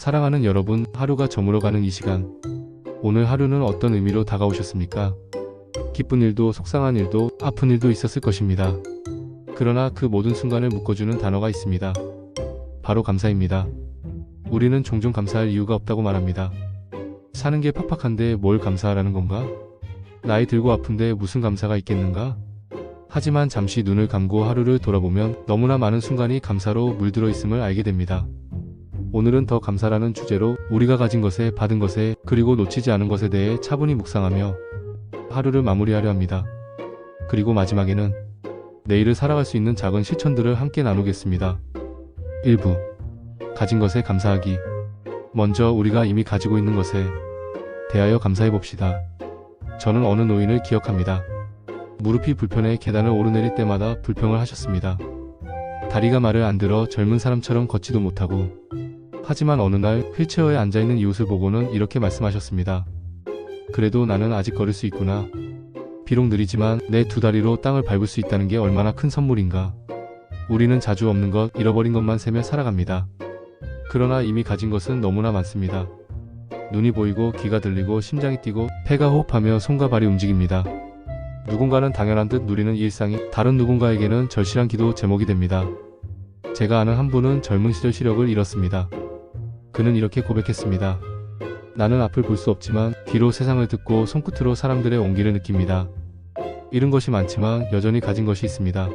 사랑하는 여러분, 하루가 저물어가는 이 시간, 오늘 하루는 어떤 의미로 다가오셨습니까? 기쁜 일도 속상한 일도 아픈 일도 있었을 것입니다. 그러나 그 모든 순간을 묶어주는 단어가 있습니다. 바로 감사입니다. 우리는 종종 감사할 이유가 없다고 말합니다. 사는 게 팍팍한데 뭘 감사하라는 건가? 나이 들고 아픈데 무슨 감사가 있겠는가? 하지만 잠시 눈을 감고 하루를 돌아보면 너무나 많은 순간이 감사로 물들어 있음을 알게 됩니다. 오늘은 더 감사라는 주제로 우리가 가진 것에, 받은 것에, 그리고 놓치지 않은 것에 대해 차분히 묵상하며 하루를 마무리하려 합니다. 그리고 마지막에는 내일을 살아갈 수 있는 작은 실천들을 함께 나누겠습니다. 1부. 가진 것에 감사하기. 먼저 우리가 이미 가지고 있는 것에 대하여 감사해봅시다. 저는 어느 노인을 기억합니다. 무릎이 불편해 계단을 오르내릴 때마다 불평을 하셨습니다. 다리가 말을 안 들어 젊은 사람처럼 걷지도 못하고, 하지만 어느 날 휠체어에 앉아있는 이웃을 보고는 이렇게 말씀하셨습니다. 그래도 나는 아직 걸을 수 있구나. 비록 느리지만 내 두 다리로 땅을 밟을 수 있다는 게 얼마나 큰 선물인가. 우리는 자주 없는 것, 잃어버린 것만 세며 살아갑니다. 그러나 이미 가진 것은 너무나 많습니다. 눈이 보이고 귀가 들리고 심장이 뛰고 폐가 호흡하며 손과 발이 움직입니다. 누군가는 당연한 듯 누리는 이 일상이 다른 누군가에게는 절실한 기도 제목이 됩니다. 제가 아는 한 분은 젊은 시절 시력을 잃었습니다. 그는 이렇게 고백했습니다. 나는 앞을 볼 수 없지만 귀로 세상을 듣고 손끝으로 사람들의 온기를 느낍니다. 잃은 것이 많지만 여전히 가진 것이 있습니다.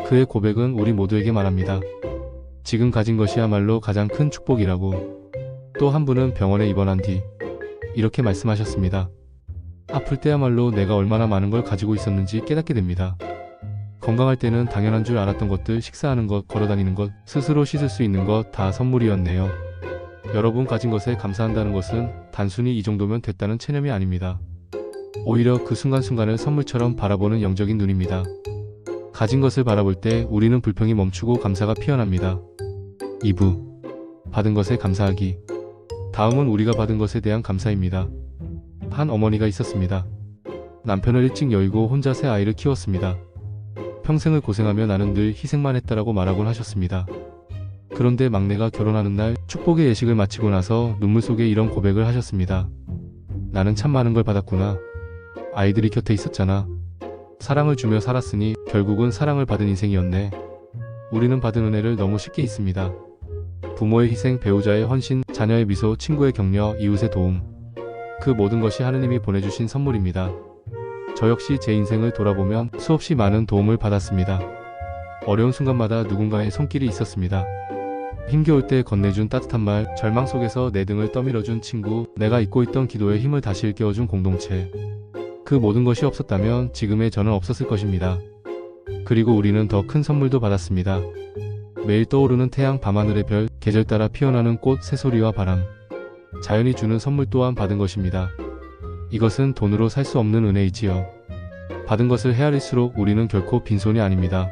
그의 고백은 우리 모두에게 말합니다. 지금 가진 것이야말로 가장 큰 축복이라고. 또 한 분은 병원에 입원한 뒤 이렇게 말씀하셨습니다. 아플 때야말로 내가 얼마나 많은 걸 가지고 있었는지 깨닫게 됩니다. 건강할 때는 당연한 줄 알았던 것들, 식사하는 것, 걸어다니는 것, 스스로 씻을 수 있는 것 다 선물이었네요. 여러분, 가진 것에 감사한다는 것은 단순히 이 정도면 됐다는 체념이 아닙니다. 오히려 그 순간순간을 선물처럼 바라보는 영적인 눈입니다. 가진 것을 바라볼 때 우리는 불평이 멈추고 감사가 피어납니다. 2부. 받은 것에 감사하기. 다음은 우리가 받은 것에 대한 감사입니다. 한 어머니가 있었습니다. 남편을 일찍 여의고 혼자 새 아이를 키웠습니다. 평생을 고생하며 나는 늘 희생만 했다라고 말하곤 하셨습니다. 그런데 막내가 결혼하는 날 축복의 예식을 마치고 나서 눈물 속에 이런 고백을 하셨습니다. 나는 참 많은 걸 받았구나. 아이들이 곁에 있었잖아. 사랑을 주며 살았으니 결국은 사랑을 받은 인생이었네. 우리는 받은 은혜를 너무 쉽게 잊습니다. 부모의 희생, 배우자의 헌신, 자녀의 미소, 친구의 격려, 이웃의 도움. 그 모든 것이 하느님이 보내주신 선물입니다. 저 역시 제 인생을 돌아보면 수없이 많은 도움을 받았습니다. 어려운 순간마다 누군가의 손길이 있었습니다. 힘겨울 때 건네준 따뜻한 말, 절망 속에서 내 등을 떠밀어준 친구, 내가 잊고 있던 기도의 힘을 다시 일깨워준 공동체. 그 모든 것이 없었다면 지금의 저는 없었을 것입니다. 그리고 우리는 더 큰 선물도 받았습니다. 매일 떠오르는 태양, 밤하늘의 별, 계절 따라 피어나는 꽃, 새소리와 바람. 자연이 주는 선물 또한 받은 것입니다. 이것은 돈으로 살 수 없는 은혜이지요. 받은 것을 헤아릴수록 우리는 결코 빈손이 아닙니다.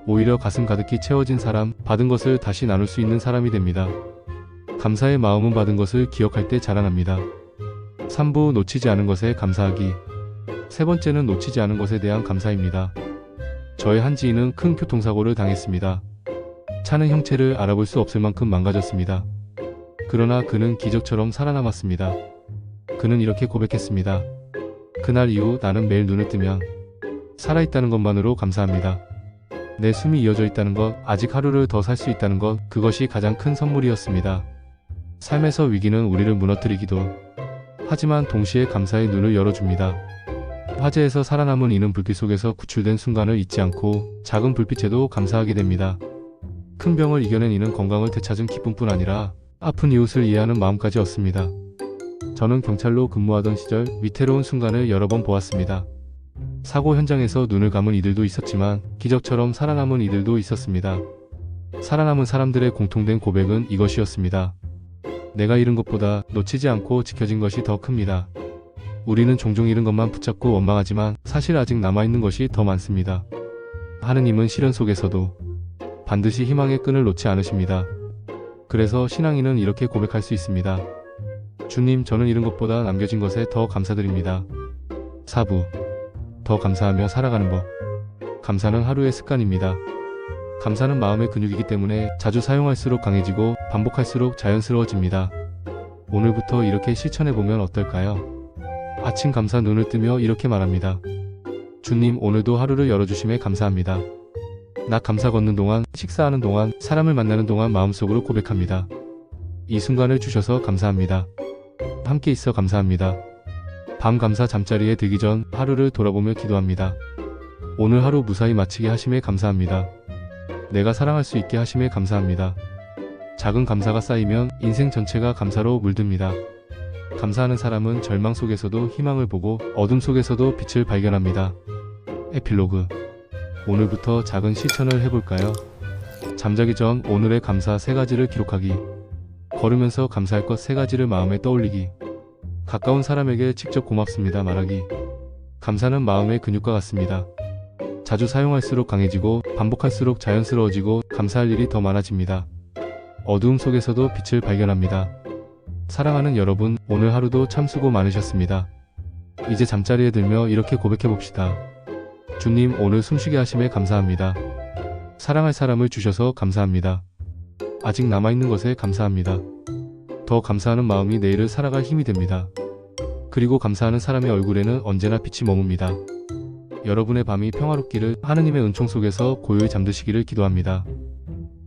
오히려 가슴 가득히 채워진 사람, 받은 것을 다시 나눌 수 있는 사람이 됩니다. 감사의 마음은 받은 것을 기억할 때 자라납니다. 3부. 놓치지 않은 것에 감사하기. 세 번째는 놓치지 않은 것에 대한 감사입니다. 저의 한 지인은 큰 교통사고를 당했습니다. 차는 형체를 알아볼 수 없을 만큼 망가졌습니다. 그러나 그는 기적처럼 살아남았습니다. 그는 이렇게 고백했습니다. 그날 이후 나는 매일 눈을 뜨면 살아있다는 것만으로 감사합니다. 내 숨이 이어져 있다는 것, 아직 하루를 더 살 수 있다는 것, 그것이 가장 큰 선물이었습니다. 삶에서 위기는 우리를 무너뜨리기도 하지만 동시에 감사의 눈을 열어줍니다. 화재에서 살아남은 이는 불길 속에서 구출된 순간을 잊지 않고 작은 불빛에도 감사하게 됩니다. 큰 병을 이겨낸 이는 건강을 되찾은 기쁨뿐 아니라 아픈 이웃을 이해하는 마음까지 얻습니다. 저는 경찰로 근무하던 시절 위태로운 순간을 여러 번 보았습니다. 사고 현장에서 눈을 감은 이들도 있었지만 기적처럼 살아남은 이들도 있었습니다. 살아남은 사람들의 공통된 고백은 이것이었습니다. 내가 잃은 것보다 놓치지 않고 지켜진 것이 더 큽니다. 우리는 종종 잃은 것만 붙잡고 원망하지만 사실 아직 남아있는 것이 더 많습니다. 하느님은 시련 속에서도 반드시 희망의 끈을 놓지 않으십니다. 그래서 신앙인은 이렇게 고백할 수 있습니다. 주님, 저는 잃은 것보다 남겨진 것에 더 감사드립니다. 4부. 더 감사하며 살아가는 법. 감사는 하루의 습관입니다. 감사는 마음의 근육이기 때문에 자주 사용할수록 강해지고 반복할수록 자연스러워집니다. 오늘부터 이렇게 실천해보면 어떨까요? 아침 감사 눈을 뜨며 이렇게 말합니다. 주님, 오늘도 하루를 열어주심에 감사합니다. 낮 감사 걷는 동안, 식사하는 동안, 사람을 만나는 동안 마음속으로 고백합니다. 이 순간을 주셔서 감사합니다. 함께 있어 감사합니다. 밤 감사 잠자리에 들기 전 하루를 돌아보며 기도합니다. 오늘 하루 무사히 마치게 하심에 감사합니다. 내가 사랑할 수 있게 하심에 감사합니다. 작은 감사가 쌓이면 인생 전체가 감사로 물듭니다. 감사하는 사람은 절망 속에서도 희망을 보고 어둠 속에서도 빛을 발견합니다. 에필로그. 오늘부터 작은 실천을 해볼까요? 잠자기 전 오늘의 감사 3가지를 기록하기. 걸으면서 감사할 것 3가지를 마음에 떠올리기. 가까운 사람에게 직접 고맙습니다 말하기. 감사는 마음의 근육과 같습니다. 자주 사용할수록 강해지고 반복할수록 자연스러워지고 감사할 일이 더 많아집니다. 어두움 속에서도 빛을 발견합니다. 사랑하는 여러분, 오늘 하루도 참 수고 많으셨습니다. 이제 잠자리에 들며 이렇게 고백해봅시다. 주님, 오늘 숨쉬게 하심에 감사합니다. 사랑할 사람을 주셔서 감사합니다. 아직 남아있는 것에 감사합니다. 더 감사하는 마음이 내일을 살아갈 힘이 됩니다. 그리고 감사하는 사람의 얼굴에는 언제나 빛이 머뭅니다. 여러분의 밤이 평화롭기를, 하느님의 은총 속에서 고요히 잠드시기를 기도합니다.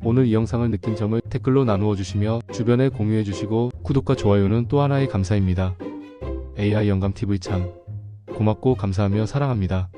오늘 이 영상을 느낀 점을 댓글로 나누어 주시며 주변에 공유해 주시고 구독과 좋아요는 또 하나의 감사입니다. AI 영감TV 참 고맙고 감사하며 사랑합니다.